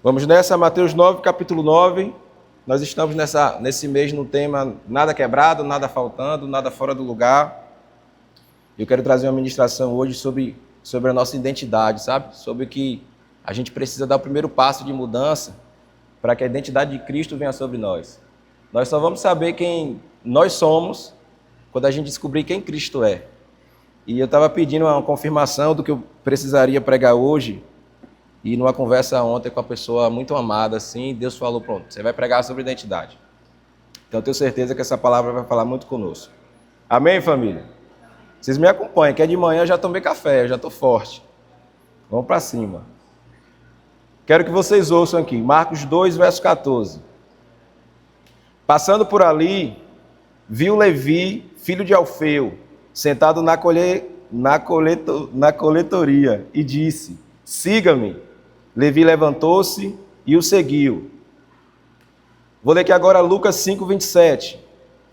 Vamos nessa, Mateus 9, capítulo 9. Nós estamos nesse mês no tema nada quebrado, nada faltando, nada fora do lugar. Eu quero trazer uma ministração hoje sobre a nossa identidade, sabe? Sobre que a gente precisa dar o primeiro passo de mudança para que a identidade de Cristo venha sobre nós. Nós só vamos saber quem nós somos quando a gente descobrir quem Cristo é. E eu estava pedindo uma confirmação do que eu precisaria pregar hoje. E numa conversa ontem com uma pessoa muito amada, assim, Deus falou, pronto, você vai pregar sobre identidade. Então eu tenho certeza que essa palavra vai falar muito conosco. Amém, família? Vocês me acompanhem, que é de manhã eu já tomei café, eu já estou forte. Vamos para cima. Quero que vocês ouçam aqui, Marcos 2, verso 14. Passando por ali, viu Levi, filho de Alfeu, sentado na coletoria, e disse, siga-me. Levi levantou-se e o seguiu. Vou ler aqui agora Lucas 5, 27.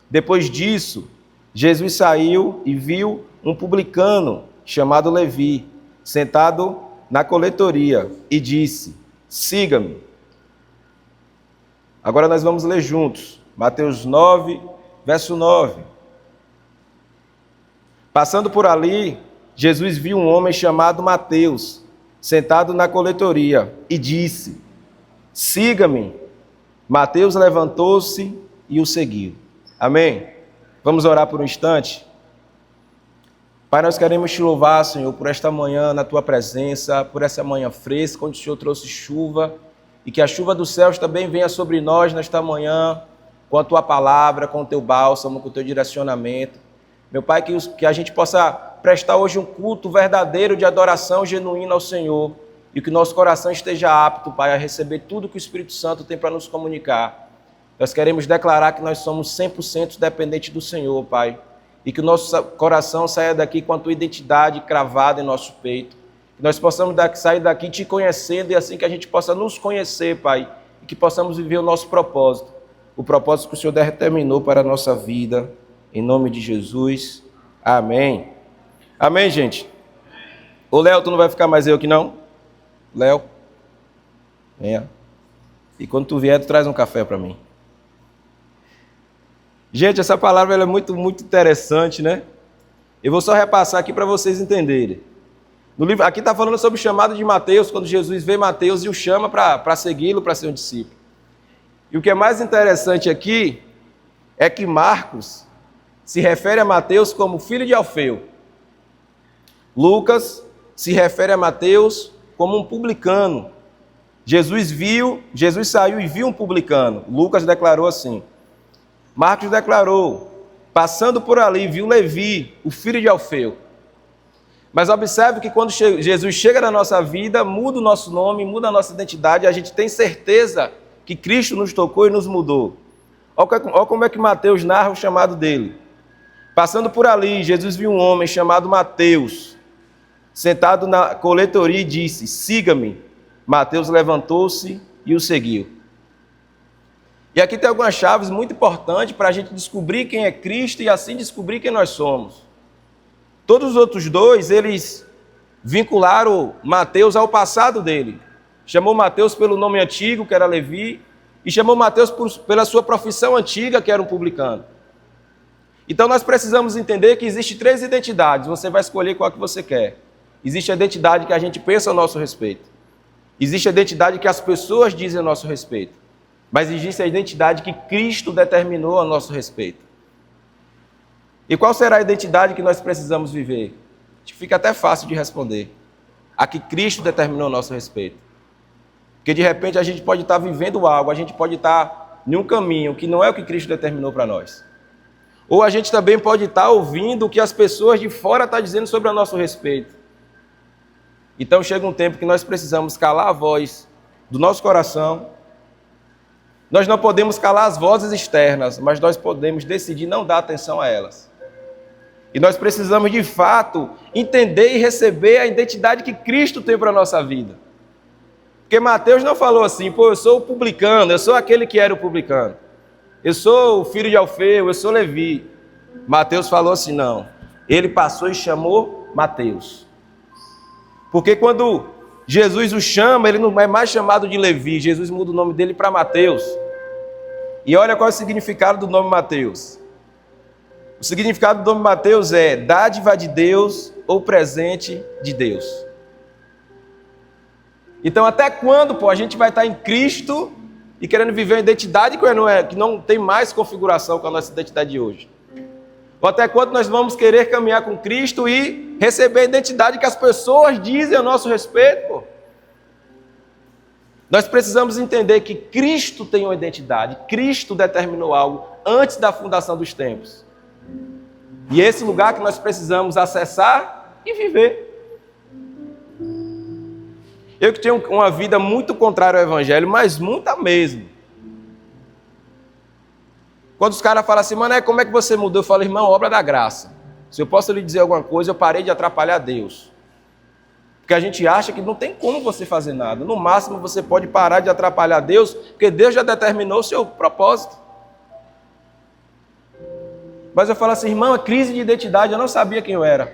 Depois disso, Jesus saiu e viu um publicano chamado Levi, sentado na coletoria, e disse, siga-me. Agora nós vamos ler juntos. Mateus 9, verso 9. Passando por ali, Jesus viu um homem chamado Mateus, sentado na coletoria, e disse, siga-me. Mateus levantou-se e o seguiu. Amém? Vamos orar por um instante? Pai, nós queremos te louvar, Senhor, por esta manhã na tua presença, por essa manhã fresca, onde o Senhor trouxe chuva, e que a chuva dos céus também venha sobre nós nesta manhã, com a tua palavra, com o teu bálsamo, com o teu direcionamento. Meu Pai, que a gente possa prestar hoje um culto verdadeiro de adoração genuína ao Senhor e que o nosso coração esteja apto, Pai, a receber tudo que o Espírito Santo tem para nos comunicar. Nós queremos declarar que nós somos 100% dependentes do Senhor, Pai, e que o nosso coração saia daqui com a tua identidade cravada em nosso peito. Que nós possamos sair daqui te conhecendo e assim que a gente possa nos conhecer, Pai, e que possamos viver o nosso propósito, o propósito que o Senhor determinou para a nossa vida. Em nome de Jesus, amém. Amém, gente? Ô, Léo, tu não vai ficar mais eu aqui, não? Léo? Venha. E quando tu vier, tu traz um café para mim. Gente, essa palavra ela é muito, muito interessante, né? Eu vou só repassar aqui para vocês entenderem. No livro, aqui está falando sobre o chamado de Mateus, quando Jesus vê Mateus e o chama para segui-lo, para ser um discípulo. E o que é mais interessante aqui é que Marcos se refere a Mateus como filho de Alfeu. Lucas se refere a Mateus como um publicano. Jesus saiu e viu um publicano. Lucas declarou assim. Marcos declarou, passando por ali, viu Levi, o filho de Alfeu. Mas observe que quando Jesus chega na nossa vida, muda o nosso nome, muda a nossa identidade, a gente tem certeza que Cristo nos tocou e nos mudou. Olha como é que Mateus narra o chamado dele. Passando por ali, Jesus viu um homem chamado Mateus, sentado na coletoria e disse, siga-me. Mateus levantou-se e o seguiu. E aqui tem algumas chaves muito importantes para a gente descobrir quem é Cristo e assim descobrir quem nós somos. Todos os outros dois, eles vincularam Mateus ao passado dele. Chamou Mateus pelo nome antigo, que era Levi, e chamou Mateus pela sua profissão antiga, que era um publicano. Então nós precisamos entender que existem 3 identidades, você vai escolher qual que você quer. Existe a identidade que a gente pensa a nosso respeito. Existe a identidade que as pessoas dizem a nosso respeito. Mas existe a identidade que Cristo determinou a nosso respeito. E qual será a identidade que nós precisamos viver? Acho que fica até fácil de responder. A que Cristo determinou a nosso respeito. Porque de repente a gente pode estar vivendo algo, a gente pode estar em um caminho que não é o que Cristo determinou para nós. Ou a gente também pode estar ouvindo o que as pessoas de fora estão dizendo sobre o nosso respeito. Então chega um tempo que nós precisamos calar a voz do nosso coração. Nós não podemos calar as vozes externas, mas nós podemos decidir não dar atenção a elas. E nós precisamos de fato entender e receber a identidade que Cristo tem para a nossa vida. Porque Mateus não falou assim, eu sou o publicano, eu sou aquele que era o publicano. Eu sou o filho de Alfeu, eu sou Levi. Mateus falou assim, não. Ele passou e chamou Mateus. Porque quando Jesus o chama, ele não é mais chamado de Levi, Jesus muda o nome dele para Mateus. E olha qual é o significado do nome Mateus. O significado do nome Mateus é dádiva de Deus ou presente de Deus. Então até quando, a gente vai estar em Cristo e querendo viver uma identidade que não tem mais configuração com a nossa identidade de hoje? Ou até quando nós vamos querer caminhar com Cristo e receber a identidade que as pessoas dizem a nosso respeito? Nós precisamos entender que Cristo tem uma identidade, Cristo determinou algo antes da fundação dos tempos. E é esse lugar que nós precisamos acessar e viver. Eu que tenho uma vida muito contrária ao Evangelho, mas muita mesmo. Quando os caras falam assim, Mané, como é que você mudou? Eu falo, irmão, obra da graça. Se eu posso lhe dizer alguma coisa, eu parei de atrapalhar Deus. Porque a gente acha que não tem como você fazer nada. No máximo você pode parar de atrapalhar Deus, porque Deus já determinou o seu propósito. Mas eu falo assim, irmão, a crise de identidade, eu não sabia quem eu era.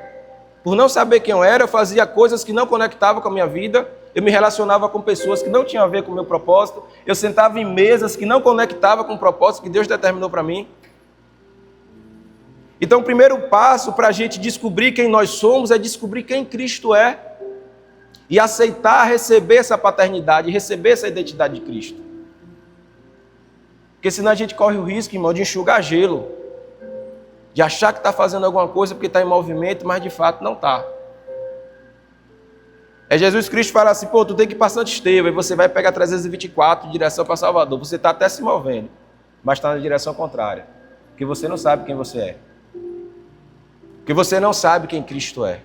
Por não saber quem eu era, eu fazia coisas que não conectavam com a minha vida, eu me relacionava com pessoas que não tinham a ver com o meu propósito, eu sentava em mesas que não conectavam com o propósito que Deus determinou para mim. Então o primeiro passo para a gente descobrir quem nós somos é descobrir quem Cristo é e aceitar receber essa paternidade, receber essa identidade de Cristo. Porque senão a gente corre o risco, irmão, de enxugar gelo, de achar que está fazendo alguma coisa porque está em movimento, mas de fato não está. É Jesus Cristo fala assim, tu tem que ir para Santo Estevão, e você vai pegar 324 em direção para Salvador. Você está até se movendo, mas está na direção contrária. Porque você não sabe quem você é. Porque você não sabe quem Cristo é.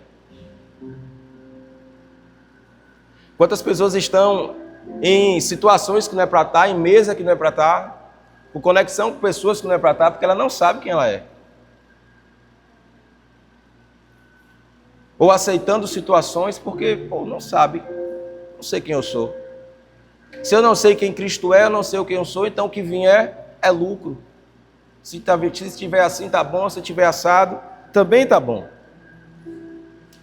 Quantas pessoas estão em situações que não é para estar, em mesa que não é para estar, por conexão com pessoas que não é para estar, porque ela não sabe quem ela é. Ou aceitando situações porque, não sabe, não sei quem eu sou. Se eu não sei quem Cristo é, eu não sei quem eu sou, então o que vier é lucro. Se estiver assim, tá bom, se estiver assado, também tá bom.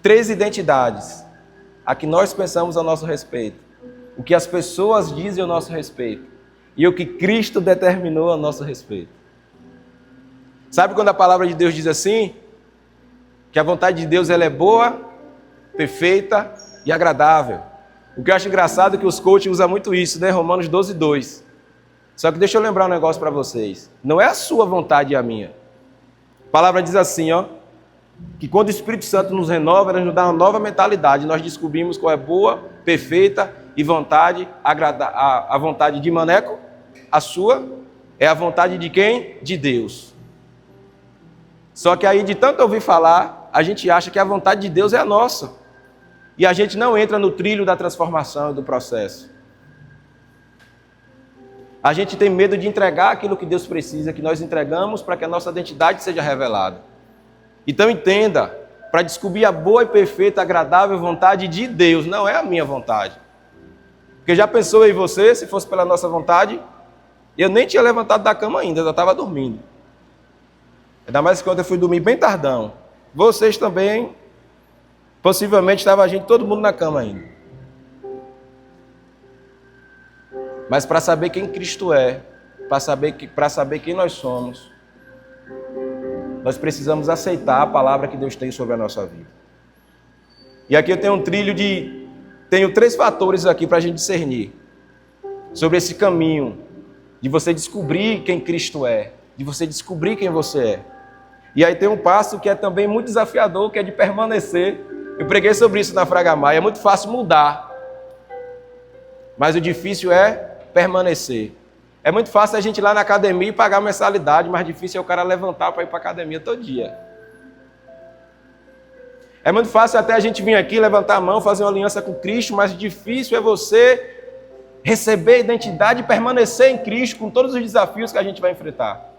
3 identidades, a que nós pensamos a nosso respeito, o que as pessoas dizem a nosso respeito e o que Cristo determinou a nosso respeito. Sabe quando a palavra de Deus diz assim? Que a vontade de Deus ela é boa, perfeita e agradável. O que eu acho engraçado é que os coaches usam muito isso, né? Romanos 12:2. Só que deixa eu lembrar um negócio para vocês. Não é a sua vontade e a minha. A palavra diz assim, que quando o Espírito Santo nos renova, ele nos dá uma nova mentalidade. Nós descobrimos qual é boa, perfeita e a vontade de Maneco, a sua, é a vontade de quem? De Deus. Só que aí, de tanto ouvir falar, a gente acha que a vontade de Deus é a nossa. E a gente não entra no trilho da transformação e do processo. A gente tem medo de entregar aquilo que Deus precisa, que nós entregamos para que a nossa identidade seja revelada. Então entenda, para descobrir a boa e perfeita, agradável vontade de Deus, não é a minha vontade. Porque já pensou em você, se fosse pela nossa vontade, eu nem tinha levantado da cama ainda, eu já estava dormindo. Ainda mais que ontem eu fui dormir bem tardão. Vocês também, possivelmente estava a gente, todo mundo na cama ainda. Mas para saber quem Cristo é, para saber quem nós somos, nós precisamos aceitar a palavra que Deus tem sobre a nossa vida. E aqui eu tenho um trilho tenho 3 fatores aqui para a gente discernir sobre esse caminho de você descobrir quem Cristo é, de você descobrir quem você é. E aí tem um passo que é também muito desafiador, que é de permanecer. Eu preguei sobre isso na Fragamaia. É muito fácil mudar, mas o difícil é permanecer. É muito fácil a gente ir lá na academia e pagar mensalidade, mas difícil é o cara levantar para ir para a academia todo dia. É muito fácil até a gente vir aqui, levantar a mão, fazer uma aliança com Cristo, mas difícil é você receber a identidade e permanecer em Cristo com todos os desafios que a gente vai enfrentar.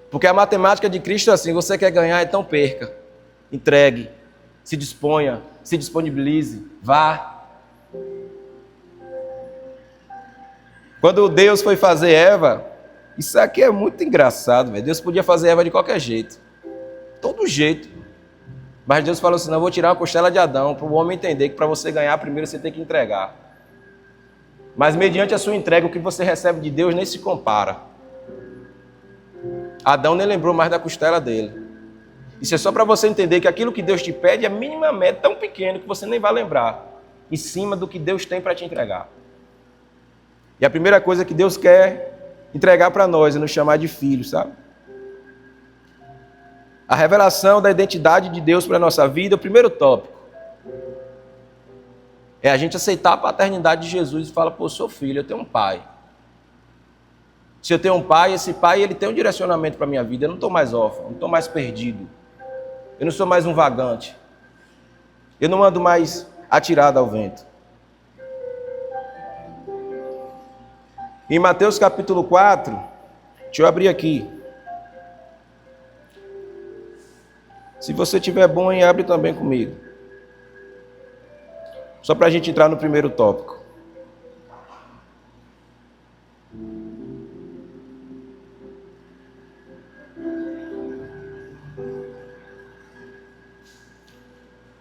Porque a matemática de Cristo é assim, você quer ganhar, então perca, entregue, se disponha, se disponibilize, vá. Quando Deus foi fazer Eva, isso aqui é muito engraçado, velho. Deus podia fazer Eva de qualquer jeito, todo jeito. Mas Deus falou assim, não, eu vou tirar uma costela de Adão, para o homem entender que para você ganhar, primeiro você tem que entregar. Mas mediante a sua entrega, o que você recebe de Deus nem se compara. Adão nem lembrou mais da costela dele. Isso é só para você entender que aquilo que Deus te pede é minimamente tão pequeno que você nem vai lembrar, em cima do que Deus tem para te entregar. E a primeira coisa que Deus quer entregar para nós é nos chamar de filhos, sabe? A revelação da identidade de Deus para a nossa vida, o primeiro tópico, é a gente aceitar a paternidade de Jesus e falar, pô, eu sou filho, eu tenho um pai. Se eu tenho um pai, esse pai ele tem um direcionamento para a minha vida, eu não estou mais órfão, não estou mais perdido. Eu não sou mais um vagante. Eu não ando mais atirado ao vento. Em Mateus capítulo 4, deixa eu abrir aqui. Se você tiver bom, aí abre também comigo. Só para a gente entrar no primeiro tópico.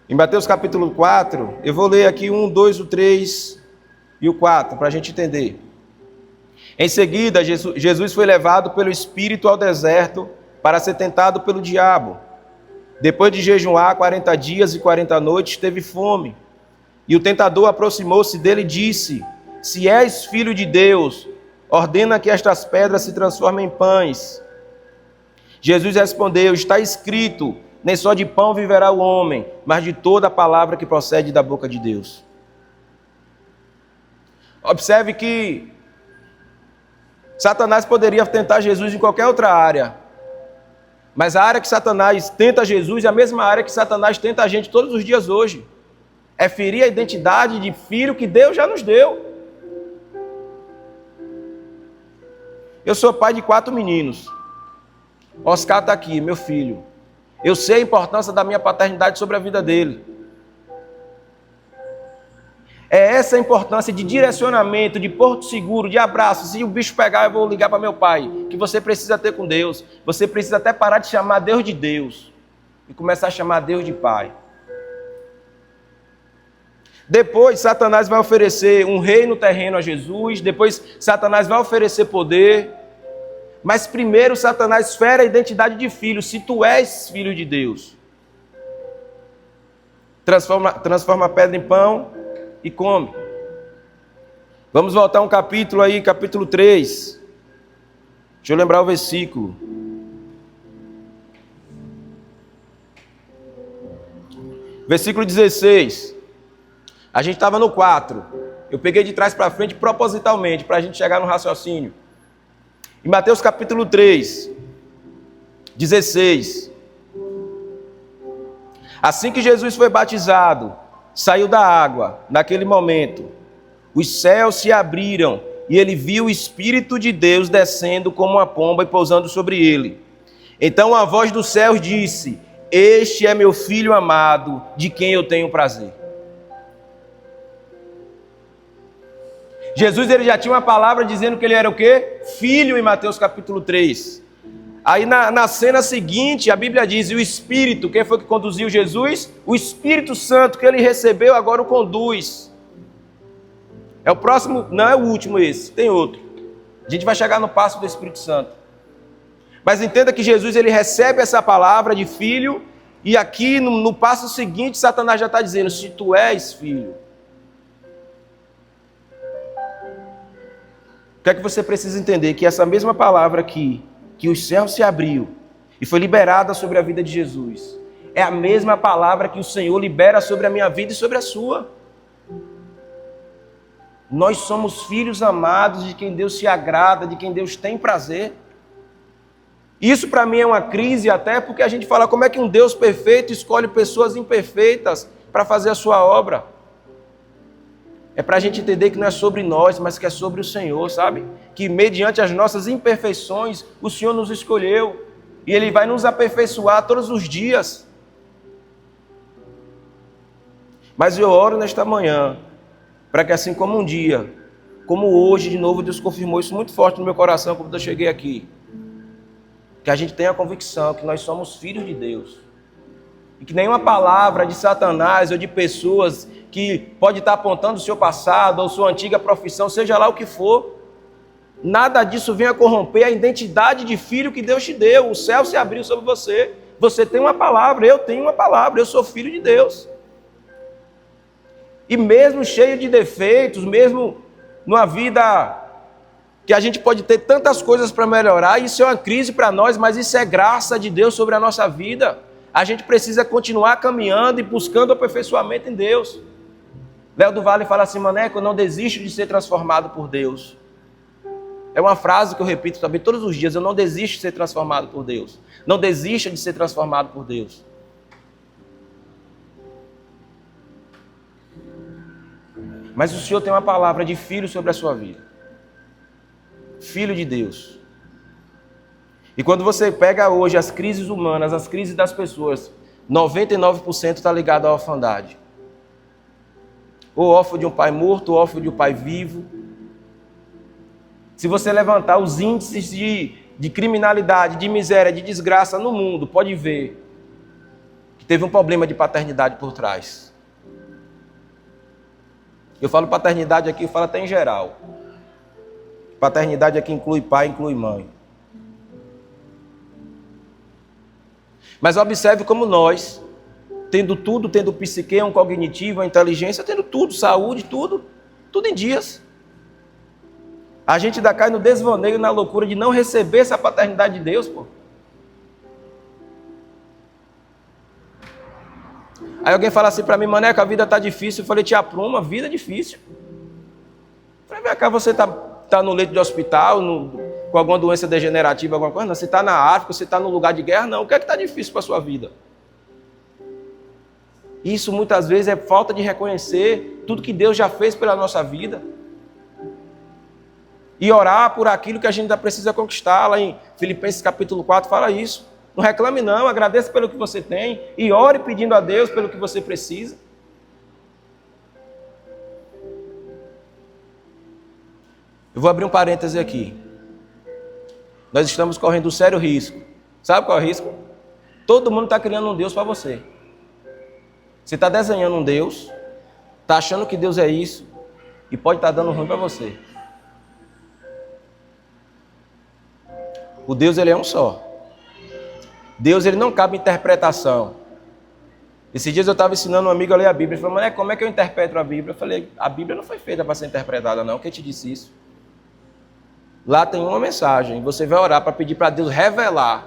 Em Mateus capítulo 4, eu vou ler aqui 1, 2, o 3 e o 4, para a gente entender. Em seguida, Jesus foi levado pelo Espírito ao deserto para ser tentado pelo diabo. Depois de jejuar 40 dias e 40 noites, teve fome. E o tentador aproximou-se dele e disse, se és filho de Deus, ordena que estas pedras se transformem em pães. Jesus respondeu, está escrito, nem só de pão viverá o homem, mas de toda a palavra que procede da boca de Deus. Observe que Satanás poderia tentar Jesus em qualquer outra área, mas a área que Satanás tenta Jesus é a mesma área que Satanás tenta a gente todos os dias hoje. É ferir a identidade de filho que Deus já nos deu. Eu sou pai de 4 meninos. Oscar está aqui, meu filho. Eu sei a importância da minha paternidade sobre a vida dele. É essa a importância de direcionamento, de porto seguro, de abraço. Se o bicho pegar, eu vou ligar para meu pai. Que você precisa ter com Deus. Você precisa até parar de chamar Deus de Deus e começar a chamar Deus de Pai. Depois, Satanás vai oferecer um reino terreno a Jesus. Depois, Satanás vai oferecer poder. Mas primeiro, Satanás fere a identidade de filho. Se tu és filho de Deus, transforma a pedra em pão e come. Vamos voltar um capítulo aí, capítulo 3. Deixa eu lembrar o versículo. Versículo 16. A gente estava no 4. Eu peguei de trás para frente propositalmente, para a gente chegar no raciocínio. Em Mateus capítulo 3, 16. Assim que Jesus foi batizado, saiu da água. Naquele momento, os céus se abriram e ele viu o Espírito de Deus descendo como uma pomba e pousando sobre ele. Então a voz dos céus disse, este é meu filho amado, de quem eu tenho prazer. Jesus ele já tinha uma palavra dizendo que ele era o quê? Filho, em Mateus capítulo 3. Aí na cena seguinte, a Bíblia diz, e o Espírito, quem foi que conduziu Jesus? O Espírito Santo que ele recebeu agora o conduz. É o próximo, não é o último esse, tem outro. A gente vai chegar no passo do Espírito Santo. Mas entenda que Jesus ele recebe essa palavra de filho, e aqui no passo seguinte, Satanás já está dizendo, se tu és filho. O que é que você precisa entender? Que essa mesma palavra aqui, que os céus se abriu e foi liberada sobre a vida de Jesus, é a mesma palavra que o Senhor libera sobre a minha vida e sobre a sua. Nós somos filhos amados de quem Deus se agrada, de quem Deus tem prazer. Isso para mim é uma crise até porque a gente fala como é que um Deus perfeito escolhe pessoas imperfeitas para fazer a sua obra. É para a gente entender que não é sobre nós, mas que é sobre o Senhor, sabe? Que mediante as nossas imperfeições, o Senhor nos escolheu. E Ele vai nos aperfeiçoar todos os dias. Mas eu oro nesta manhã, para que assim como um dia, como hoje, de novo, Deus confirmou isso muito forte no meu coração quando eu cheguei aqui. Que a gente tenha a convicção que nós somos filhos de Deus. E que nenhuma palavra de Satanás ou de pessoas que pode estar apontando o seu passado ou sua antiga profissão, seja lá o que for, nada disso venha corromper a identidade de filho que Deus te deu. O céu se abriu sobre você. Você tem uma palavra, eu tenho uma palavra, eu sou filho de Deus. E mesmo cheio de defeitos, mesmo numa vida que a gente pode ter tantas coisas para melhorar, isso é uma crise para nós, mas isso é graça de Deus sobre a nossa vida. A gente precisa continuar caminhando e buscando aperfeiçoamento em Deus. Léo do Vale fala assim: Maneco, eu não desisto de ser transformado por Deus. É uma frase que eu repito também todos os dias: eu não desisto de ser transformado por Deus. Não desista de ser transformado por Deus. Mas o Senhor tem uma palavra de filho sobre a sua vida. Filho de Deus. E quando você pega hoje as crises humanas, as crises das pessoas, 99% está ligado à orfandade. Ou órfão de um pai morto, ou órfão de um pai vivo. Se você levantar os índices de criminalidade, de miséria, de desgraça no mundo, pode ver que teve um problema de paternidade por trás. Eu falo paternidade aqui, eu falo até em geral. Paternidade aqui inclui pai, inclui mãe. Mas observe como nós, tendo tudo, tendo psique, um cognitivo, a inteligência, tendo tudo, saúde, tudo em dias. A gente ainda cai no desvaneio, na loucura de não receber essa paternidade de Deus, pô. Aí alguém fala assim para mim: Maneco, a vida está difícil. Eu falei: te apruma, a vida é difícil. Eu falei: vem cá, você tá no leito de hospital, com alguma doença degenerativa, alguma coisa? Não, você está na África, você está no lugar de guerra? Não, o que é que está difícil para a sua vida? Isso muitas vezes é falta de reconhecer tudo que Deus já fez pela nossa vida. E orar por aquilo que a gente ainda precisa conquistar. Lá em Filipenses capítulo 4 fala isso. Não reclame não, agradeça pelo que você tem e ore pedindo a Deus pelo que você precisa. Eu vou abrir um parêntese aqui. Nós estamos correndo um sério risco. Sabe qual é o risco? Todo mundo está criando um Deus para você. Você está desenhando um Deus, está achando que Deus é isso e pode estar dando ruim para você. O Deus, ele é um só. Deus, ele não cabe interpretação. Esses dias eu estava ensinando um amigo a ler a Bíblia. Ele falou: Mané, como é que eu interpreto a Bíblia? Eu falei: a Bíblia não foi feita para ser interpretada não. Quem te disse isso? Lá tem uma mensagem. Você vai orar para pedir para Deus revelar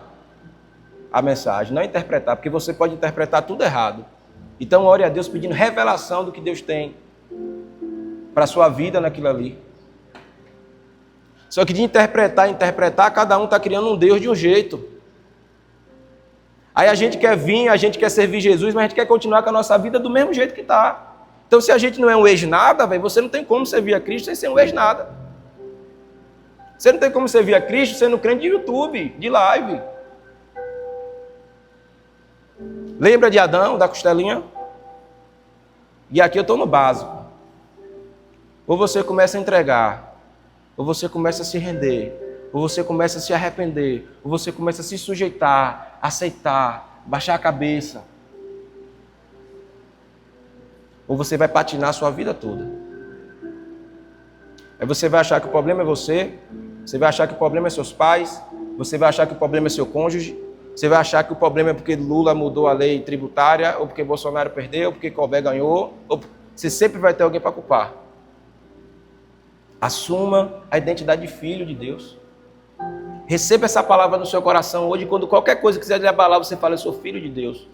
a mensagem, não interpretar, porque você pode interpretar tudo errado. Então ore a Deus pedindo revelação do que Deus tem para a sua vida naquilo ali. Só que de interpretar, cada um está criando um Deus de um jeito. Aí a gente quer vir, a gente quer servir Jesus, mas a gente quer continuar com a nossa vida do mesmo jeito que está. Então se a gente não é um ex-nada, você não tem como servir a Cristo sem ser um ex-nada. Você não tem como servir a Cristo sendo crente de YouTube, de live. Lembra de Adão, da costelinha? E aqui eu estou no básico. Ou você começa a entregar, ou você começa a se render, ou você começa a se arrepender, ou você começa a se sujeitar, aceitar, baixar a cabeça. Ou você vai patinar a sua vida toda. Aí você vai achar que o problema é você vai achar que o problema é seus pais, você vai achar que o problema é seu cônjuge, você vai achar que o problema é porque Lula mudou a lei tributária, ou porque Bolsonaro perdeu, ou porque Colbert ganhou, ou você sempre vai ter alguém para culpar. Assuma a identidade de filho de Deus. Receba essa palavra no seu coração hoje, quando qualquer coisa quiser lhe abalar, você fala: eu sou filho de Deus.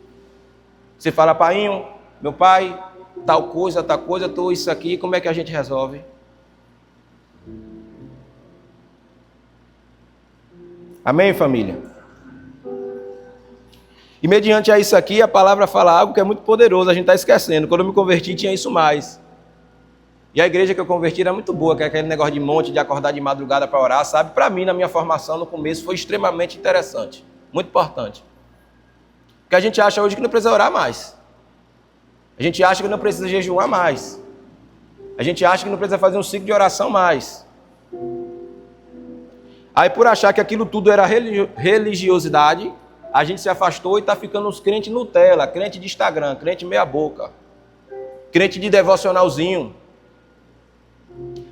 Você fala: painho, meu pai, tal coisa, tô isso aqui, como é que a gente resolve? Amém, família? E mediante a isso aqui, a palavra fala algo que é muito poderoso, a gente está esquecendo. Quando eu me converti, tinha isso mais. E a igreja que eu converti era muito boa, que é aquele negócio de monte, de acordar de madrugada para orar, sabe? Para mim, na minha formação, no começo, foi extremamente interessante. Muito importante. Porque a gente acha hoje que não precisa orar mais. A gente acha que não precisa jejuar mais. A gente acha que não precisa fazer um ciclo de oração mais. Aí por achar que aquilo tudo era religiosidade, a gente se afastou e está ficando uns crentes Nutella, crente de Instagram, crente meia boca, crente de devocionalzinho.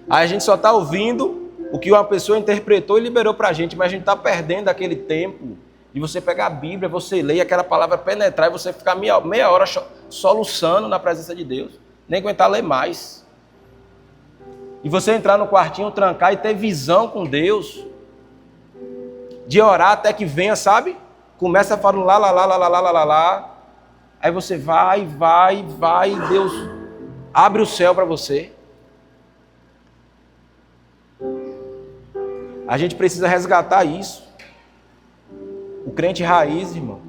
Aí a gente só está ouvindo o que uma pessoa interpretou e liberou para a gente, mas a gente está perdendo aquele tempo de você pegar a Bíblia, você ler aquela palavra penetrar e você ficar meia hora soluçando na presença de Deus, nem aguentar ler mais. E você entrar no quartinho, trancar e ter visão com Deus, de orar até que venha, sabe? Começa a falar lá. Aí você vai, e Deus abre o céu para você. A gente precisa resgatar isso. O crente raiz, irmão.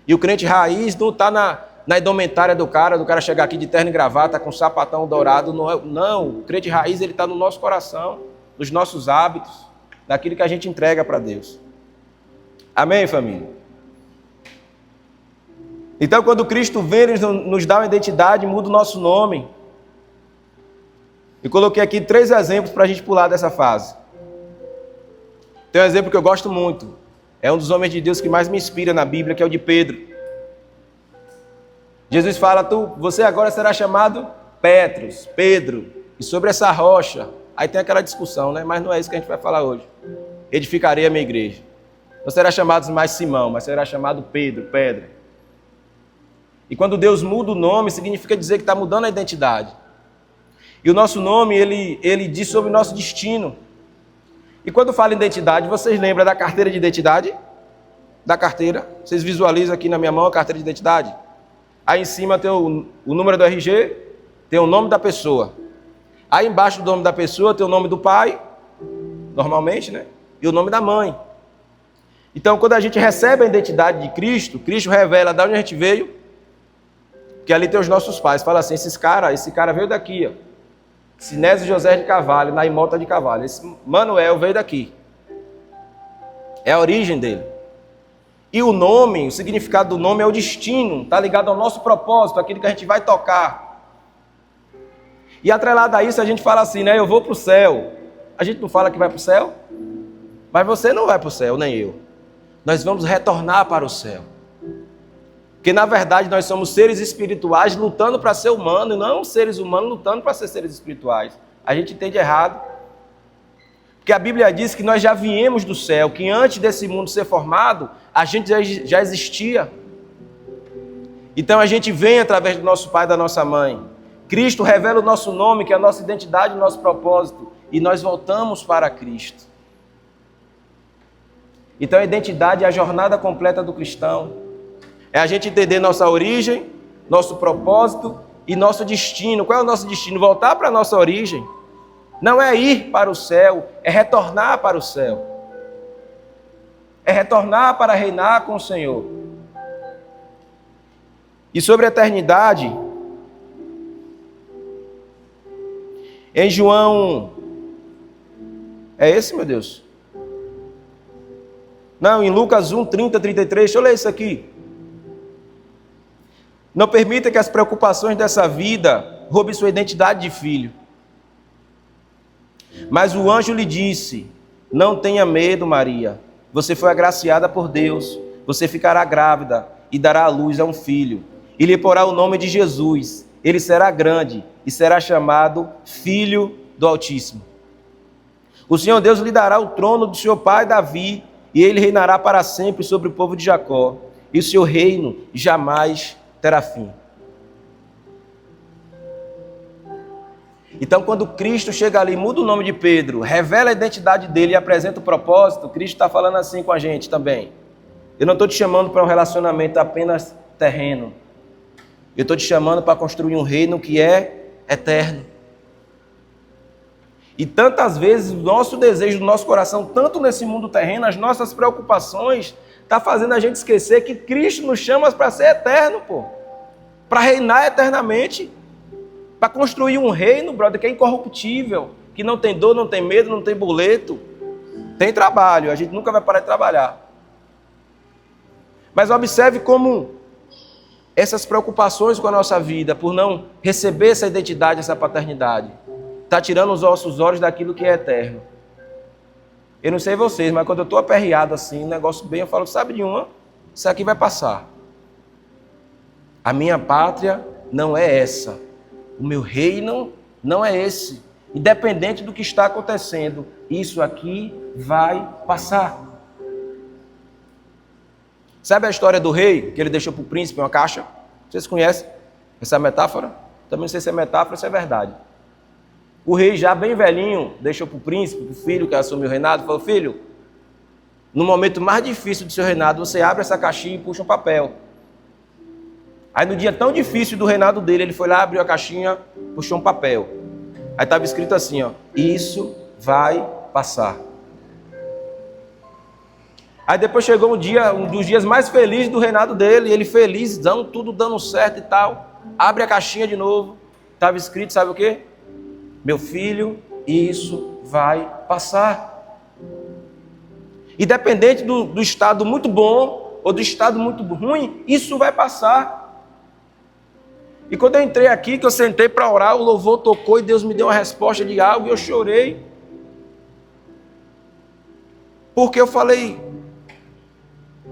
E o crente raiz não está na indumentária do cara chegar aqui de terno e gravata, com sapatão dourado. Não, o crente raiz ele está no nosso coração, nos nossos hábitos, naquilo que a gente entrega para Deus. Amém, família? Então, quando Cristo vem, Ele nos dá uma identidade, muda o nosso nome. Eu coloquei aqui 3 exemplos para a gente pular dessa fase. Tem um exemplo que eu gosto muito. É um dos homens de Deus que mais me inspira na Bíblia, que é o de Pedro. Jesus fala, você agora será chamado Pedro, e sobre essa rocha, aí tem aquela discussão, né? Mas não é isso que a gente vai falar hoje. Edificarei a minha igreja. Não será chamado mais Simão, mas será chamado Pedra. E quando Deus muda o nome, significa dizer que está mudando a identidade. E o nosso nome, ele diz sobre o nosso destino. E quando fala em identidade, vocês lembram da carteira de identidade? Da carteira. Vocês visualizam aqui na minha mão a carteira de identidade? Aí em cima tem o número do RG, tem o nome da pessoa. Aí embaixo do nome da pessoa tem o nome do pai, normalmente, né? E o nome da mãe. Então, quando a gente recebe a identidade de Cristo, Cristo revela de onde a gente veio, que ali tem os nossos pais. Fala assim, esse cara veio daqui, ó. Sinésio José de Carvalho, na Imota de Carvalho. Esse Manuel veio daqui. É a origem dele. E o nome, o significado do nome é o destino, está ligado ao nosso propósito, aquilo que a gente vai tocar. E atrelado a isso, a gente fala assim, né? Eu vou para o céu. A gente não fala que vai para o céu? Mas você não vai para o céu, nem eu. Nós vamos retornar para o céu. Porque, na verdade, nós somos seres espirituais lutando para ser humano, e não seres humanos lutando para ser seres espirituais. A gente entende errado. Porque a Bíblia diz que nós já viemos do céu, que antes desse mundo ser formado, a gente já existia. Então a gente vem através do nosso pai e da nossa mãe. Cristo revela o nosso nome, que é a nossa identidade, o nosso propósito. E nós voltamos para Cristo. Então a identidade é a jornada completa do cristão. É a gente entender nossa origem, nosso propósito e nosso destino. Qual é o nosso destino? Voltar para a nossa origem. Não é ir para o céu, é retornar para o céu. É retornar para reinar com o Senhor. E sobre a eternidade, em João... É esse, meu Deus? Não, em Lucas 1, 30, 33, deixa eu ler isso aqui. Não permita que as preocupações dessa vida roubem sua identidade de filho. Mas o anjo lhe disse, não tenha medo, Maria. Você foi agraciada por Deus. Você ficará grávida e dará à luz a um filho. E lhe porá o nome de Jesus. Ele será grande e será chamado Filho do Altíssimo. O Senhor Deus lhe dará o trono do seu pai Davi, e ele reinará para sempre sobre o povo de Jacó. E o seu reino jamais terá fim. Então, quando Cristo chega ali, muda o nome de Pedro, revela a identidade dele e apresenta o propósito, Cristo está falando assim com a gente também. Eu não estou te chamando para um relacionamento apenas terreno. Eu estou te chamando para construir um reino que é eterno. E tantas vezes o nosso desejo do nosso coração, tanto nesse mundo terreno, as nossas preocupações, está fazendo a gente esquecer que Cristo nos chama para ser eterno, pô. Para reinar eternamente. Para construir um reino, brother, que é incorruptível, que não tem dor, não tem medo, não tem boleto. Tem trabalho, a gente nunca vai parar de trabalhar. Mas observe como essas preocupações com a nossa vida, por não receber essa identidade, essa paternidade, está tirando os nossos olhos daquilo que é eterno. Eu não sei vocês, mas quando eu estou aperreado assim, um negócio bem, eu falo, sabe de uma? Isso aqui vai passar. A minha pátria não é essa. O meu reino não é esse. Independente do que está acontecendo, isso aqui vai passar. Sabe a história do rei, que ele deixou para o príncipe uma caixa? Vocês conhecem essa metáfora? Também não sei se é metáfora ou se é verdade. O rei, já bem velhinho, deixou para o príncipe, para o filho que assumiu o reinado, falou: filho, no momento mais difícil do seu reinado, você abre essa caixinha e puxa um papel. Aí no dia tão difícil do reinado dele, ele foi lá, abriu a caixinha, puxou um papel. Aí estava escrito assim, ó: isso vai passar. Aí depois chegou um dos dias mais felizes do reinado dele, e ele feliz, tudo dando certo e tal. Abre a caixinha de novo, estava escrito, sabe o quê? Meu filho, isso vai passar. Independente do estado muito bom ou do estado muito ruim, isso vai passar. E quando eu entrei aqui, que eu sentei para orar, o louvor tocou e Deus me deu uma resposta de algo e eu chorei. Porque eu falei,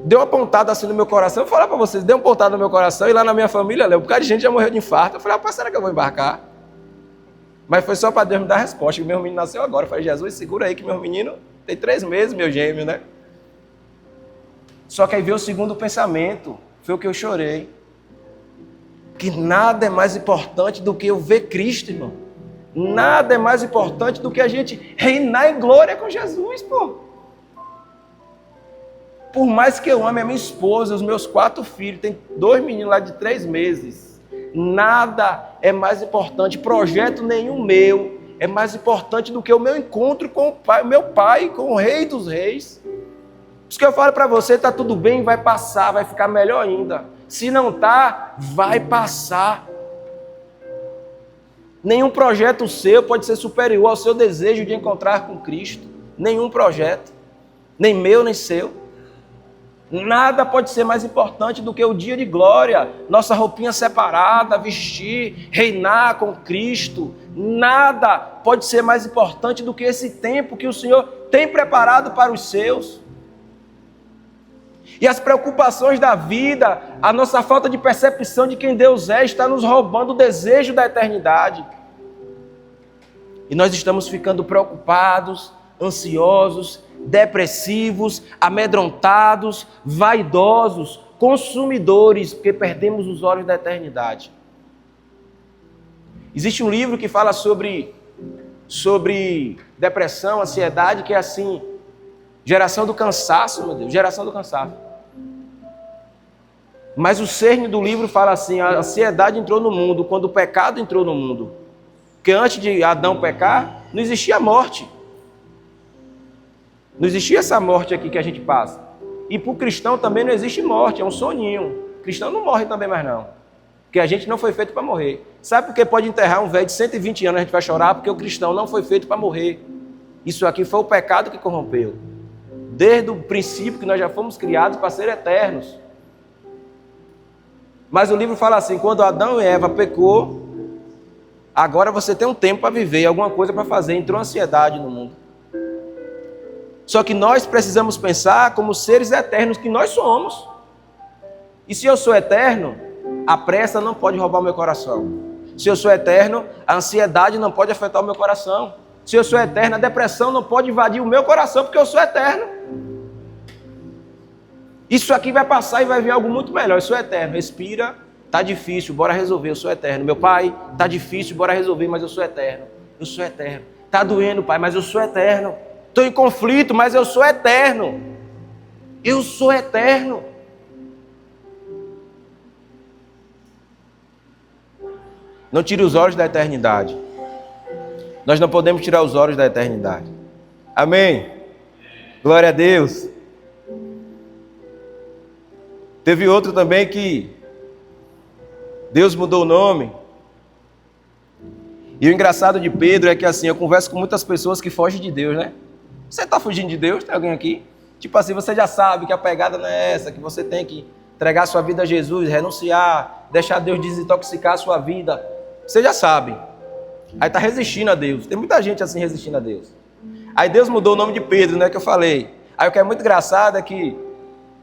deu uma pontada assim no meu coração. Eu vou falar para vocês, deu uma pontada no meu coração e lá na minha família, um bocado de gente já morreu de infarto. Eu falei, rapaz, será que eu vou embarcar? Mas foi só para Deus me dar a resposta, que meu menino nasceu agora. Eu falei, Jesus, segura aí que meu menino tem 3 meses, meu gêmeo, né? Só que aí veio o segundo pensamento, foi o que eu chorei. Que nada é mais importante do que eu ver Cristo, irmão. Nada é mais importante do que a gente reinar em glória com Jesus, pô. Por mais que eu ame a minha esposa, os meus 4 filhos, tem 2 meninos lá de 3 meses. Nada é mais importante, projeto nenhum meu é mais importante do que o meu encontro com o Pai, meu Pai, com o Rei dos Reis. Por isso que eu falo para você, está tudo bem, vai passar, vai ficar melhor ainda. Se não está, vai passar. Nenhum projeto seu pode ser superior ao seu desejo de encontrar com Cristo. Nenhum projeto, nem meu, nem seu. Nada pode ser mais importante do que o dia de glória, nossa roupinha separada, vestir, reinar com Cristo. Nada pode ser mais importante do que esse tempo que o Senhor tem preparado para os seus. E as preocupações da vida, a nossa falta de percepção de quem Deus é, está nos roubando o desejo da eternidade. E nós estamos ficando preocupados, ansiosos, depressivos, amedrontados, vaidosos, consumidores, porque perdemos os olhos da eternidade. Existe um livro que fala sobre depressão, ansiedade, que é assim, geração do cansaço, meu Deus, geração do cansaço. Mas o cerne do livro fala assim, a ansiedade entrou no mundo quando o pecado entrou no mundo. Porque antes de Adão pecar, não existia morte. Não existia essa morte aqui que a gente passa. E para o cristão também não existe morte, é um soninho. O cristão não morre também mais não. Porque a gente não foi feito para morrer. Sabe por que pode enterrar um velho de 120 anos e a gente vai chorar? Porque o cristão não foi feito para morrer. Isso aqui foi o pecado que corrompeu. Desde o princípio que nós já fomos criados para ser eternos. Mas o livro fala assim, quando Adão e Eva pecou, agora você tem um tempo para viver, alguma coisa para fazer, entrou ansiedade no mundo. Só que nós precisamos pensar como seres eternos que nós somos. E se eu sou eterno, a pressa não pode roubar o meu coração. Se eu sou eterno, a ansiedade não pode afetar o meu coração. Se eu sou eterno, a depressão não pode invadir o meu coração, porque eu sou eterno. Isso aqui vai passar e vai vir algo muito melhor. Eu sou eterno. Respira, tá difícil, bora resolver, eu sou eterno. Meu pai, tá difícil, bora resolver, mas eu sou eterno. Eu sou eterno. Tá doendo, pai, mas eu sou eterno. Estou em conflito, mas eu sou eterno. Eu sou eterno. Não tire os olhos da eternidade. Nós não podemos tirar os olhos da eternidade. Amém? Glória a Deus. Teve outro também que Deus mudou o nome. E o engraçado de Pedro é que assim, eu converso com muitas pessoas que fogem de Deus, né? Você está fugindo de Deus? Tem alguém aqui? Tipo assim, você já sabe que a pegada não é essa, que você tem que entregar sua vida a Jesus, renunciar, deixar Deus desintoxicar a sua vida. Você já sabe. Aí está resistindo a Deus. Tem muita gente assim resistindo a Deus. Aí Deus mudou o nome de Pedro, né, que eu falei. Aí o que é muito engraçado é que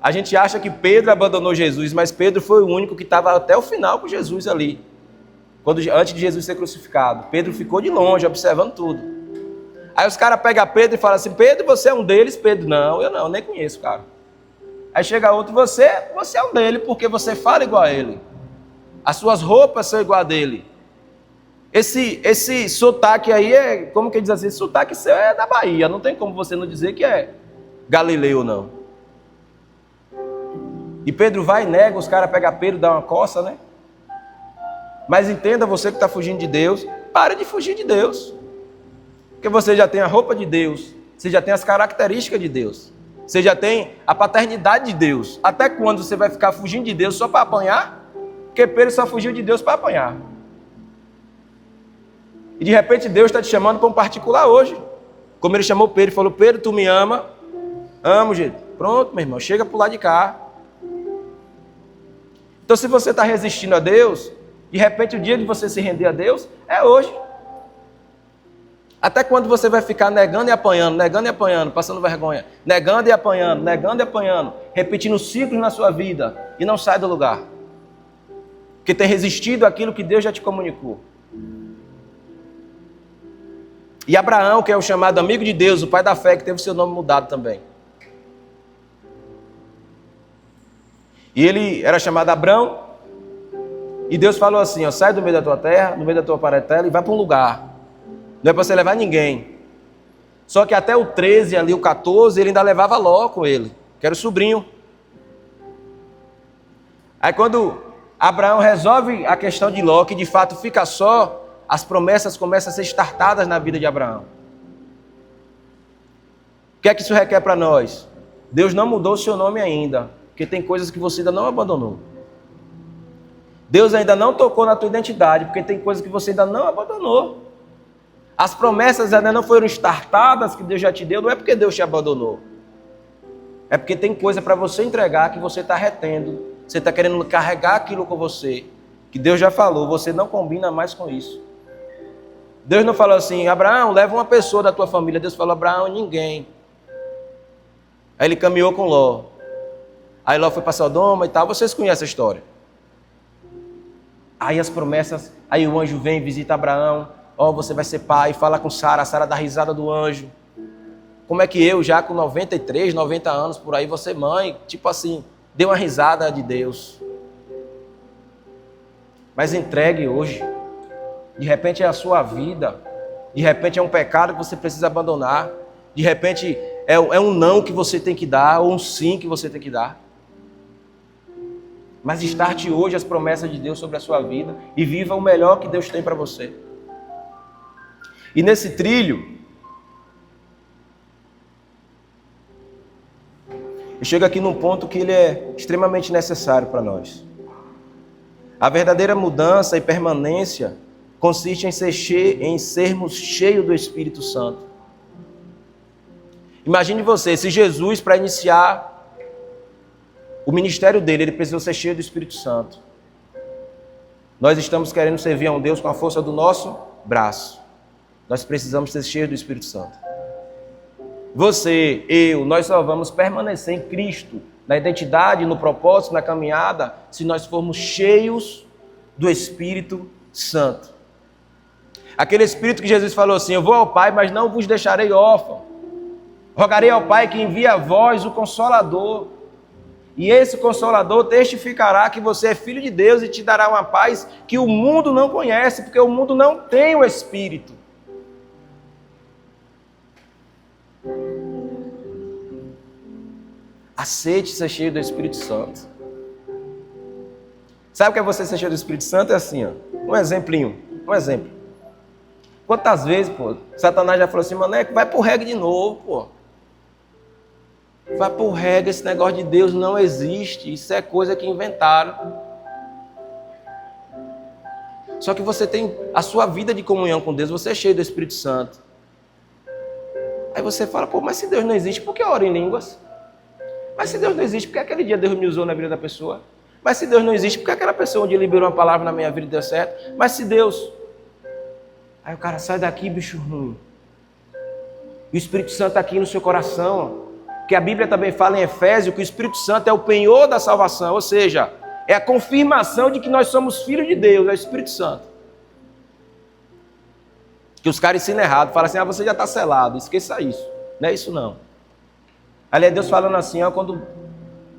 A gente acha que Pedro abandonou Jesus, mas Pedro foi o único que estava até o final com Jesus ali. Antes de Jesus ser crucificado. Pedro ficou de longe, observando tudo. Aí os caras pegam Pedro e falam assim, Pedro, você é um deles? Pedro, não, eu nem conheço o cara. Aí chega outro, você é um dele, porque você fala igual a ele. As suas roupas são igual a dele. Esse sotaque aí é, como que diz assim, esse sotaque seu é da Bahia, não tem como você não dizer que é galileu, não. E Pedro vai e nega, os caras pegam Pedro, dá uma coça, né? Mas entenda, você que está fugindo de Deus, para de fugir de Deus. Porque você já tem a roupa de Deus, você já tem as características de Deus, você já tem a paternidade de Deus. Até quando você vai ficar fugindo de Deus só para apanhar? Porque Pedro só fugiu de Deus para apanhar. E de repente Deus está te chamando para um particular hoje. Como ele chamou Pedro, falou, Pedro, tu me ama? Amo, gente. Pronto, meu irmão, chega para o lado de cá. Então se você está resistindo a Deus, de repente o dia de você se render a Deus é hoje. Até quando você vai ficar negando e apanhando, passando vergonha, negando e apanhando, repetindo ciclos na sua vida e não sai do lugar? Porque tem resistido àquilo que Deus já te comunicou. E Abraão, que é o chamado amigo de Deus, o pai da fé, que teve seu nome mudado também. E ele era chamado Abrão, e Deus falou assim, ó, sai do meio da tua terra, do meio da tua parentela e vai para um lugar. Não é para você levar ninguém. Só que até o 13, ali o 14, ele ainda levava Ló com ele, que era o sobrinho. Aí quando Abraão resolve a questão de Ló, que de fato fica só, as promessas começam a ser startadas na vida de Abraão. O que é que isso requer para nós? Deus não mudou o seu nome ainda, porque tem coisas que você ainda não abandonou. Deus ainda não tocou na tua identidade, porque tem coisas que você ainda não abandonou. As promessas ainda não foram startadas que Deus já te deu, não é porque Deus te abandonou. É porque tem coisa para você entregar que você está retendo. Você está querendo carregar aquilo com você, que Deus já falou, você não combina mais com isso. Deus não falou assim, Abraão, leva uma pessoa da tua família. Deus falou, Abraão, ninguém. Aí ele caminhou com Ló. Aí Ló foi para Sodoma e tal, vocês conhecem a história. Aí as promessas, aí o anjo vem, visita Abraão, ó, você vai ser pai, fala com Sara, a Sara dá risada do anjo. Como é que eu, já com 93, 90 anos por aí, você mãe, tipo assim, deu uma risada de Deus. Mas entregue hoje. De repente é a sua vida, de repente é um pecado que você precisa abandonar, de repente é um não que você tem que dar, ou um sim que você tem que dar. Mas starte hoje as promessas de Deus sobre a sua vida e viva o melhor que Deus tem para você. E nesse trilho, eu chego aqui num ponto que ele é extremamente necessário para nós. A verdadeira mudança e permanência consiste em sermos cheios do Espírito Santo. Imagine você, se Jesus, para iniciar o ministério dele, ele precisou ser cheio do Espírito Santo. Nós estamos querendo servir a um Deus com a força do nosso braço. Nós precisamos ser cheios do Espírito Santo. Você, eu, nós só vamos permanecer em Cristo, na identidade, no propósito, na caminhada, se nós formos cheios do Espírito Santo. Aquele Espírito que Jesus falou assim, eu vou ao Pai, mas não vos deixarei órfão. Rogarei ao Pai que envie a vós o Consolador. E esse Consolador testificará que você é filho de Deus e te dará uma paz que o mundo não conhece, porque o mundo não tem o Espírito. Aceite ser cheio do Espírito Santo. Sabe o que é você ser cheio do Espírito Santo? É assim, ó, um exemplo. Quantas vezes, pô, Satanás já falou assim, Maneco, vai pro reggae de novo, pô. Vai pro reggae, esse negócio de Deus não existe, isso é coisa que inventaram. Só que você tem a sua vida de comunhão com Deus, você é cheio do Espírito Santo. Aí você fala, pô, mas se Deus não existe, por que eu oro em línguas? Mas se Deus não existe, por que aquele dia Deus me usou na vida da pessoa? Mas se Deus não existe, por que aquela pessoa onde liberou uma palavra na minha vida e deu certo? Mas se Deus... Aí o cara sai daqui, bicho ruim. E o Espírito Santo está aqui no seu coração. Porque a Bíblia também fala em Efésios que o Espírito Santo é o penhor da salvação, ou seja, é a confirmação de que nós somos filhos de Deus, é o Espírito Santo. Que os caras ensinam errado, falam assim, você já está selado, esqueça isso. Não é isso não. Ali é Deus falando assim, quando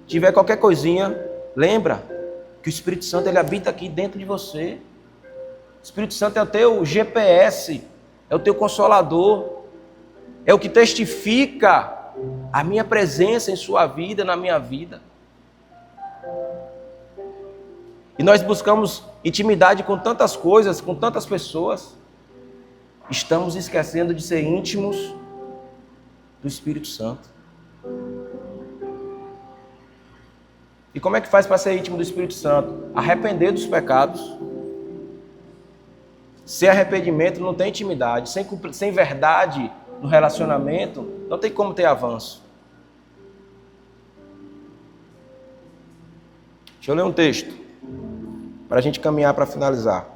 tiver qualquer coisinha, lembra que o Espírito Santo ele habita aqui dentro de você. O Espírito Santo é o teu GPS, é o teu consolador, é o que testifica a minha presença em sua vida, na minha vida. E nós buscamos intimidade com tantas coisas, com tantas pessoas, estamos esquecendo de ser íntimos do Espírito Santo. E como é que faz para ser íntimo do Espírito Santo? Arrepender dos pecados. Sem arrependimento não tem intimidade. Sem verdade no relacionamento, não tem como ter avanço. Deixa eu ler um texto, para a gente caminhar para finalizar.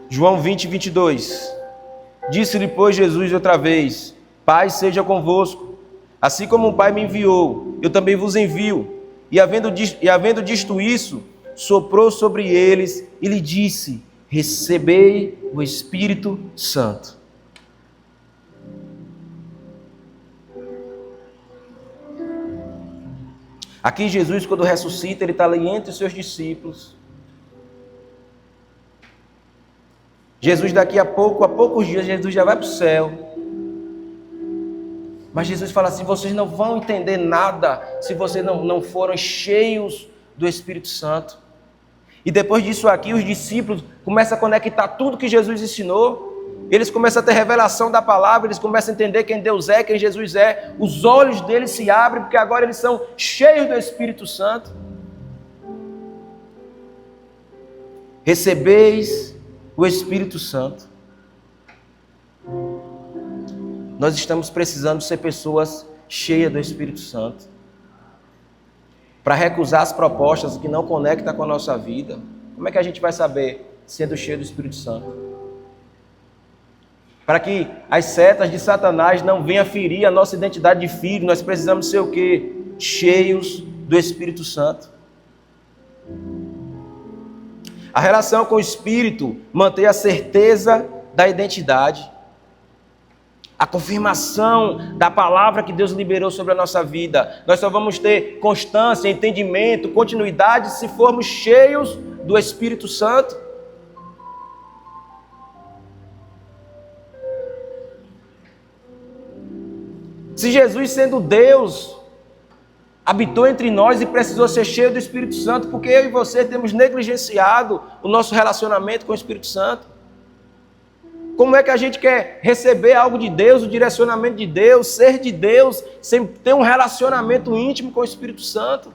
João 20, 22. Disse-lhe, pois, Jesus outra vez, Pai seja convosco. Assim como o Pai me enviou, eu também vos envio. E havendo disto isso, soprou sobre eles e lhe disse, recebei o Espírito Santo. Aqui Jesus, quando ressuscita, ele está ali entre os seus discípulos. Jesus daqui a poucos dias, Jesus já vai para o céu. Mas Jesus fala assim, vocês não vão entender nada se vocês não forem cheios do Espírito Santo. E depois disso aqui, os discípulos começam a conectar tudo que Jesus ensinou. Eles começam a ter revelação da palavra, eles começam a entender quem Deus é, quem Jesus é. Os olhos deles se abrem, porque agora eles são cheios do Espírito Santo. Recebeis o Espírito Santo. Nós estamos precisando ser pessoas cheias do Espírito Santo. Para recusar as propostas que não conectam com a nossa vida. Como é que a gente vai saber sendo cheio do Espírito Santo? Para que as setas de Satanás não venham ferir a nossa identidade de filho, nós precisamos ser o quê? Cheios do Espírito Santo. A relação com o Espírito mantém a certeza da identidade. A confirmação da palavra que Deus liberou sobre a nossa vida. Nós só vamos ter constância, entendimento, continuidade se formos cheios do Espírito Santo. Se Jesus, sendo Deus, habitou entre nós e precisou ser cheio do Espírito Santo, porque eu e você temos negligenciado o nosso relacionamento com o Espírito Santo. Como é que a gente quer receber algo de Deus, o direcionamento de Deus, ser de Deus, sem ter um relacionamento íntimo com o Espírito Santo?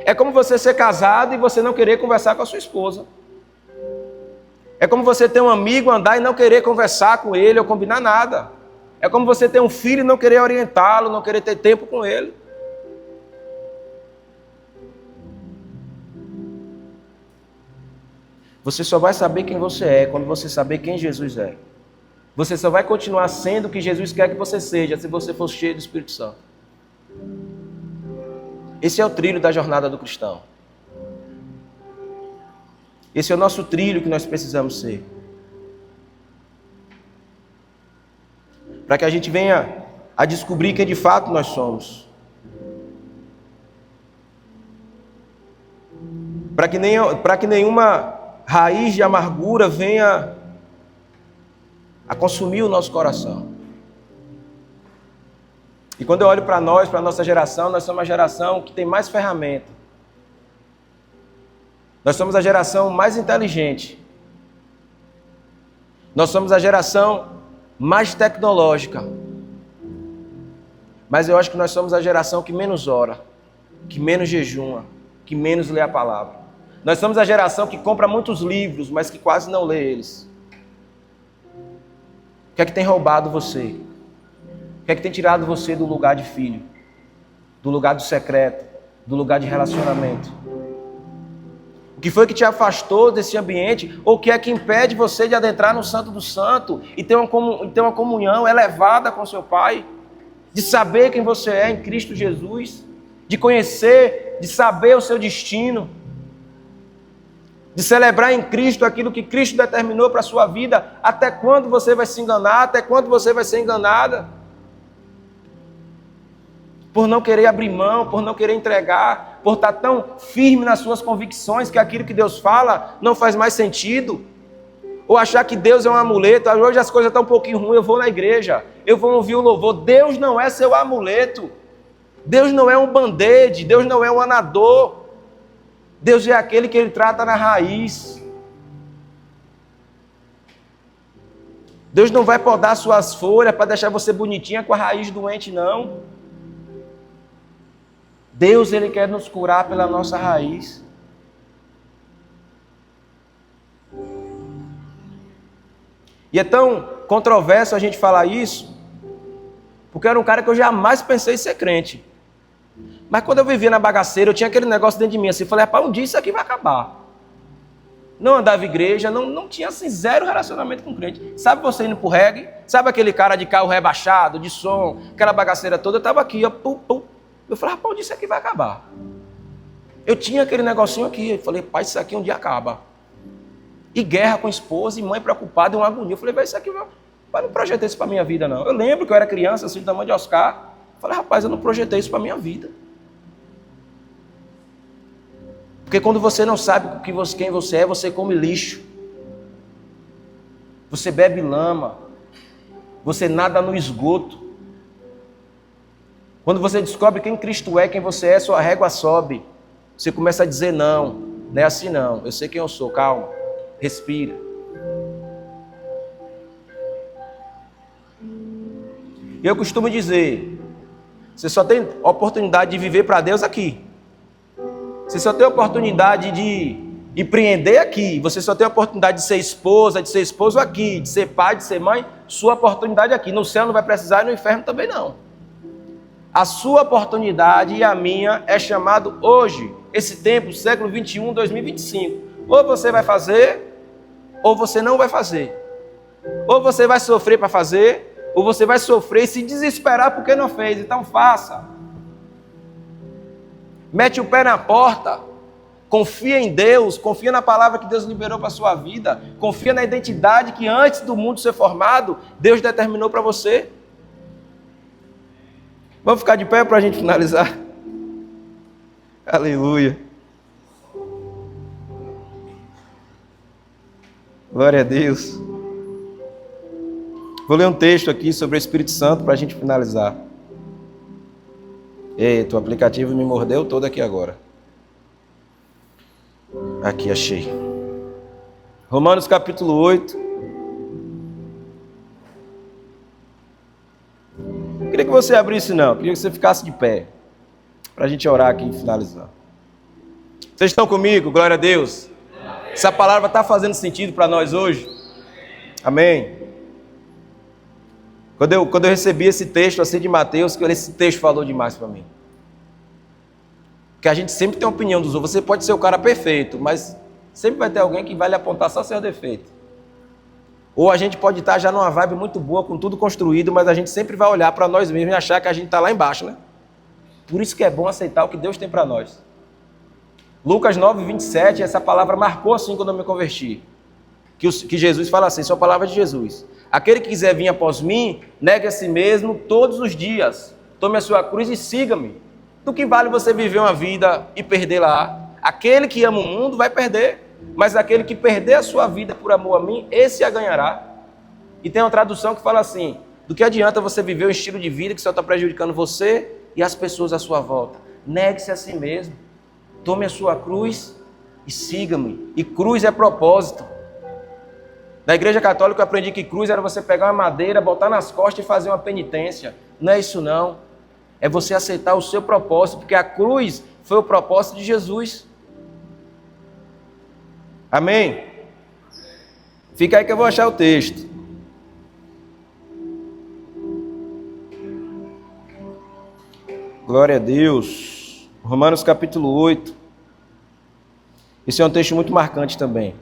É como você ser casado e você não querer conversar com a sua esposa. É como você ter um amigo, andar e não querer conversar com ele ou combinar nada. É como você ter um filho e não querer orientá-lo, não querer ter tempo com ele. Você só vai saber quem você é quando você saber quem Jesus é. Você só vai continuar sendo o que Jesus quer que você seja se você for cheio do Espírito Santo. Esse é o trilho da jornada do cristão. Esse é o nosso trilho que nós precisamos ser. Para que a gente venha a descobrir quem de fato nós somos. Para que nenhuma raiz de amargura venha a consumir o nosso coração. E quando eu olho para nós, para a nossa geração, nós somos a geração que tem mais ferramenta. Nós somos a geração mais inteligente. Nós somos a geração mais tecnológica. Mas eu acho que nós somos a geração que menos ora, que menos jejuma, que menos lê a palavra. Nós somos a geração que compra muitos livros, mas que quase não lê eles. O que é que tem roubado você? O que é que tem tirado você do lugar de filho? Do lugar do secreto? Do lugar de relacionamento? O que foi que te afastou desse ambiente, ou o que é que impede você de adentrar no Santo do Santo e ter uma comunhão elevada com seu Pai, de saber quem você é em Cristo Jesus, de conhecer, de saber o seu destino, de celebrar em Cristo aquilo que Cristo determinou para a sua vida. Até quando você vai se enganar? Até quando você vai ser enganada? Por não querer abrir mão, por não querer entregar, por estar tão firme nas suas convicções que aquilo que Deus fala não faz mais sentido. Ou achar que Deus é um amuleto. Hoje as coisas estão um pouquinho ruins, eu vou na igreja, eu vou ouvir o louvor. Deus não é seu amuleto. Deus não é um band-aid, Deus não é um anador. Deus é aquele que Ele trata na raiz. Deus não vai podar suas folhas para deixar você bonitinha com a raiz doente, não. Deus, Ele quer nos curar pela nossa raiz. E é tão controverso a gente falar isso, porque eu era um cara que eu jamais pensei em ser crente. Mas quando eu vivia na bagaceira, eu tinha aquele negócio dentro de mim, assim, falei, rapaz, um dia isso aqui vai acabar. Não andava em igreja, não tinha assim, zero relacionamento com crente. Sabe você indo pro reggae? Sabe aquele cara de carro rebaixado, de som, aquela bagaceira toda? Eu estava aqui, ó, pum, pum. Eu falei, rapaz, um dia isso aqui vai acabar. Eu tinha aquele negocinho aqui, eu falei, pai, isso aqui um dia acaba. E guerra com esposa, e mãe preocupada, e uma agonia. Eu falei, vai, isso aqui vai, não projetei isso para minha vida, não. Eu lembro que eu era criança, assim, do tamanho de Oscar. Eu falei, rapaz, eu não projetei isso para minha vida. Porque quando você não sabe quem você é, você come lixo. Você bebe lama. Você nada no esgoto. Quando você descobre quem Cristo é, quem você é, sua régua sobe. Você começa a dizer, não é assim não. Eu sei quem eu sou, calma. Respira. Eu costumo dizer, você só tem oportunidade de viver para Deus aqui. Você só tem oportunidade de empreender aqui. Você só tem oportunidade de ser esposa, de ser esposo aqui, de ser pai, de ser mãe. Sua oportunidade aqui. No céu não vai precisar e no inferno também não. A sua oportunidade e a minha é chamado hoje. Esse tempo, século 21, 2025. Ou você vai fazer, ou você não vai fazer. Ou você vai sofrer para fazer, ou você vai sofrer e se desesperar porque não fez. Então faça. Mete o pé na porta, confia em Deus, confia na palavra que Deus liberou para a sua vida, confia na identidade que antes do mundo ser formado, Deus determinou para você. Vamos ficar de pé para a gente finalizar? Aleluia. Glória a Deus. Vou ler um texto aqui sobre o Espírito Santo para a gente finalizar. Eita, o aplicativo me mordeu todo aqui agora. Aqui, achei. Romanos capítulo 8. Não queria que você abrisse não, queria que você ficasse de pé. Para a gente orar aqui e finalizar. Vocês estão comigo? Glória a Deus. Essa palavra está fazendo sentido para nós hoje? Amém. Quando eu recebi esse texto assim de Mateus, esse texto falou demais para mim. Porque a gente sempre tem a opinião dos outros. Você pode ser o cara perfeito, mas sempre vai ter alguém que vai lhe apontar só seu defeito. Ou a gente pode estar já numa vibe muito boa, com tudo construído, mas a gente sempre vai olhar para nós mesmos e achar que a gente está lá embaixo, né? Por isso que é bom aceitar o que Deus tem para nós. Lucas 9, 27, essa palavra marcou assim quando eu me converti. Que Jesus fala assim, isso é a palavra de Jesus. Aquele que quiser vir após mim, negue a si mesmo todos os dias. Tome a sua cruz e siga-me. Do que vale você viver uma vida e perdê-la? Aquele que ama o mundo vai perder, mas aquele que perder a sua vida por amor a mim, esse a ganhará. E tem uma tradução que fala assim, do que adianta você viver um estilo de vida que só está prejudicando você e as pessoas à sua volta? Negue-se a si mesmo. Tome a sua cruz e siga-me. E cruz é propósito. Na igreja católica eu aprendi que cruz era você pegar uma madeira, botar nas costas e fazer uma penitência. Não é isso não. É você aceitar o seu propósito, porque a cruz foi o propósito de Jesus. Amém? Fica aí que eu vou achar o texto. Glória a Deus. Romanos capítulo 8. Esse é um texto muito marcante também.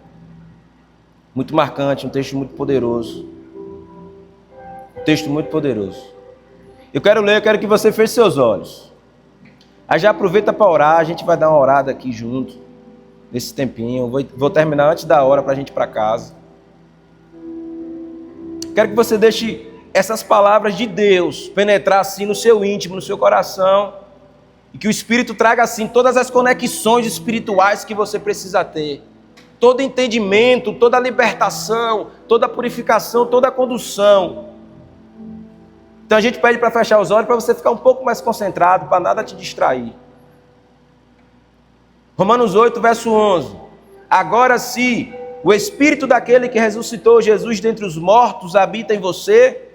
Muito marcante, um texto muito poderoso. Um texto muito poderoso. Eu quero que você feche seus olhos. Aí já aproveita para orar, a gente vai dar uma orada aqui junto, nesse tempinho. Vou terminar antes da hora para a gente ir para casa. Quero que você deixe essas palavras de Deus penetrar assim no seu íntimo, no seu coração, e que o Espírito traga assim todas as conexões espirituais que você precisa ter. Todo entendimento, toda libertação, toda purificação, toda condução. Então a gente pede para fechar os olhos para você ficar um pouco mais concentrado, para nada te distrair. Romanos 8, verso 11. Agora se o Espírito daquele que ressuscitou Jesus dentre os mortos habita em você,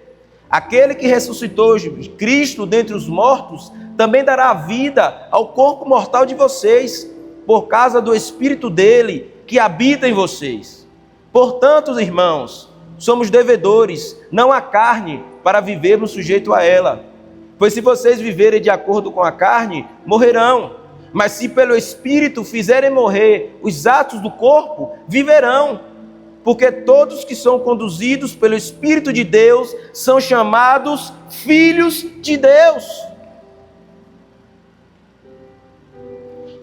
aquele que ressuscitou Cristo dentre os mortos também dará vida ao corpo mortal de vocês, por causa do Espírito dele que habita em vocês. Portanto, irmãos, somos devedores, não à carne, para vivermos sujeito a ela. Pois se vocês viverem de acordo com a carne, morrerão. Mas se pelo Espírito fizerem morrer os atos do corpo, viverão. Porque todos que são conduzidos pelo Espírito de Deus são chamados filhos de Deus.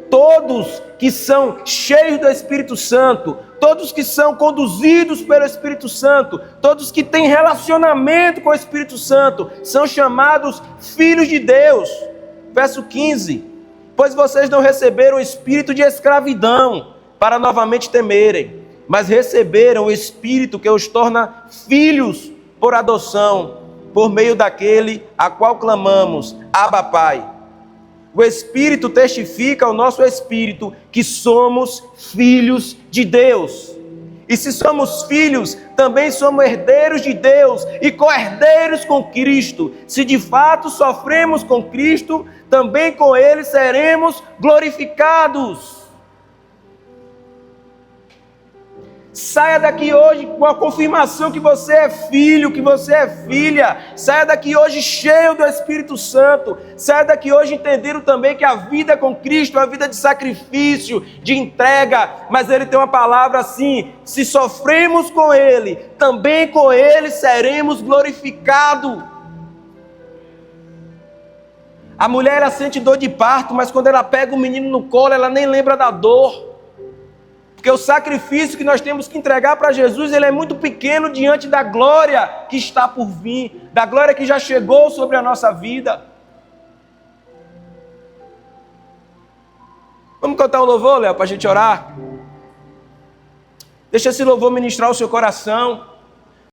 Todos que são cheios do Espírito Santo, todos que são conduzidos pelo Espírito Santo, todos que têm relacionamento com o Espírito Santo, são chamados filhos de Deus. Verso 15. Pois vocês não receberam o espírito de escravidão para novamente temerem, mas receberam o Espírito que os torna filhos por adoção, por meio daquele a qual clamamos, Abba, Pai. O Espírito testifica ao nosso espírito que somos filhos de Deus. E se somos filhos, também somos herdeiros de Deus e co-herdeiros com Cristo. Se de fato sofremos com Cristo, também com Ele seremos glorificados. Saia daqui hoje com a confirmação que você é filho, que você é filha. Saia daqui hoje cheio do Espírito Santo. Saia daqui hoje entendendo também que a vida com Cristo é uma vida de sacrifício, de entrega. Mas Ele tem uma palavra assim: se sofremos com Ele, também com Ele seremos glorificados. A mulher, ela sente dor de parto, mas quando ela pega o menino no colo, ela nem lembra da dor. Porque o sacrifício que nós temos que entregar para Jesus, ele é muito pequeno diante da glória que está por vir, da glória que já chegou sobre a nossa vida. Vamos cantar um louvor, Léo, para a gente orar? Deixa esse louvor ministrar o seu coração.